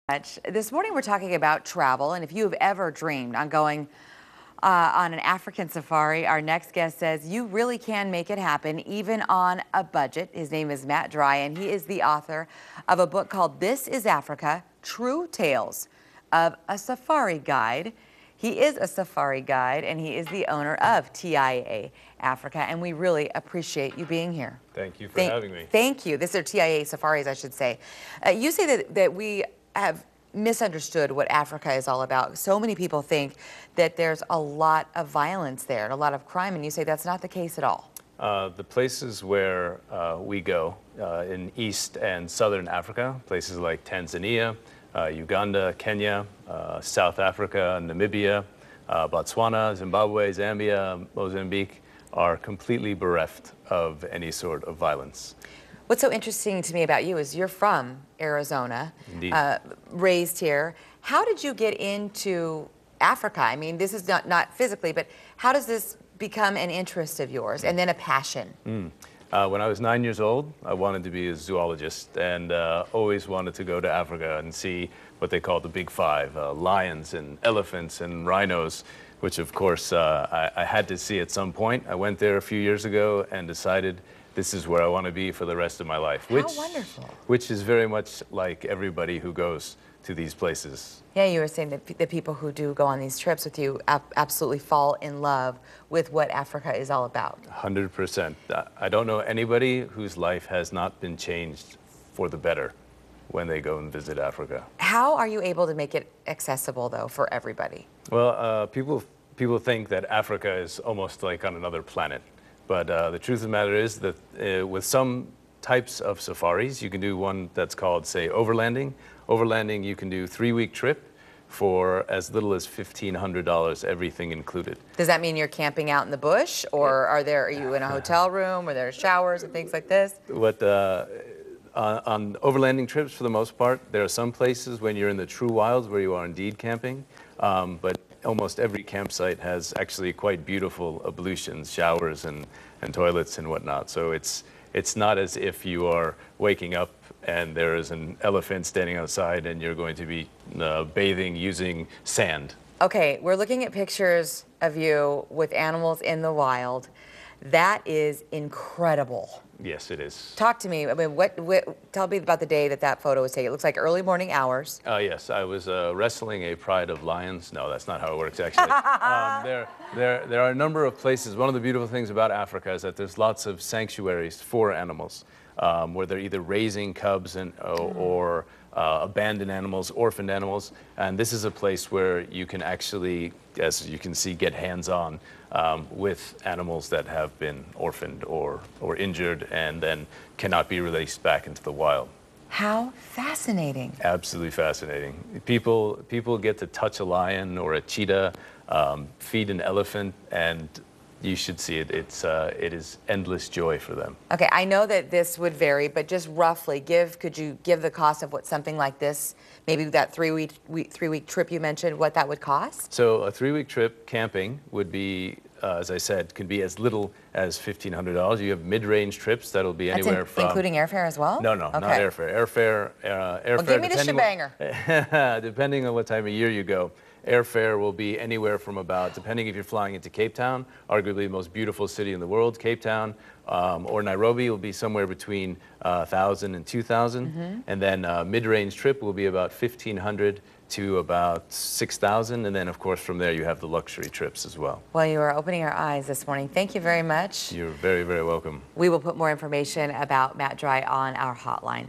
This morning we're talking about travel, and if you have ever dreamed on going on an African safari, our next guest says you really can make it happen, even on a budget. His name is Matt Dry, and he is the author of a book called This is Africa, True Tales of a Safari Guide. He is a safari guide, and he is the owner of TIA Africa, and we really appreciate you being here. Thank you for having me. Thank you. This is TIA Safaris, I should say. You say that we have misunderstood what Africa is all about. So many people think that there's a lot of violence there and a lot of crime, and you say that's not the case at all. The places where we go in East and Southern Africa, places like Tanzania, Uganda, Kenya, South Africa, Namibia, Botswana, Zimbabwe, Zambia, Mozambique, are completely bereft of any sort of violence. What's so interesting to me about you is you're from Arizona, raised here. How did you get into Africa? I mean, this is not physically, but how does this become an interest of yours and then a passion? When I was 9 years old, I wanted to be a zoologist and always wanted to go to Africa and see what they call the Big Five, lions and elephants and rhinos, which of course I had to see at some point. I went there a few years ago and decided this is where I want to be for the rest of my life. How wonderful. Which is very much like everybody who goes to these places. Yeah, you were saying that the people who do go on these trips with you absolutely fall in love with what Africa is all about. 100%. I don't know anybody whose life has not been changed for the better when they go and visit Africa. How are you able to make it accessible, though, for everybody? Well, people think that Africa is almost like on another planet. But the truth of the matter is that with some types of safaris, you can do one that's called, say, overlanding. Overlanding, you can do a 3-week trip for as little as $1,500, everything included. Does that mean you're camping out in the bush, or are you in a hotel room where there are showers and things like this? On overlanding trips, for the most part, there are some places when you're in the true wilds where you are indeed camping, but almost every campsite has actually quite beautiful ablutions, showers and toilets and whatnot. So it's not as if you are waking up and there is an elephant standing outside and you're going to be bathing using sand. Okay, we're looking at pictures of you with animals in the wild. That is incredible. Yes, it is. Talk to me. I mean, tell me about the day that photo was taken. It looks like early morning hours. Yes, I was wrestling a pride of lions. No, that's not how it works, actually. There are a number of places. One of the beautiful things about Africa is that there's lots of sanctuaries for animals, where they're either raising cubs or abandoned animals, orphaned animals. And this is a place where you can actually, as you can see, get hands-on with animals that have been orphaned or injured and then cannot be released back into the wild. How fascinating. Absolutely fascinating. People get to touch a lion or a cheetah, feed an elephant, and you should see it. It is endless joy for them. Okay, I know that this would vary, but just roughly, could you give the cost of what something like this, maybe that three-week trip you mentioned, what that would cost? So a 3-week trip camping would be, as I said, could be as little as $1,500. You have mid-range trips that'll be anywhere from... including airfare as well? No, okay. Not airfare. Airfare. Well, give me the shebanger. Depending on what time of year you go. Airfare will be anywhere from about, depending if you're flying into Cape Town, arguably the most beautiful city in the world, Cape Town, or Nairobi will be somewhere between $1,000 and $2,000. And then mid-range trip will be about $1,500 to about $6,000. And then, of course, from there you have the luxury trips as well. Well, you are opening our eyes this morning. Thank you very much. You're very, very welcome. We will put more information about Matt Dry on our hotline.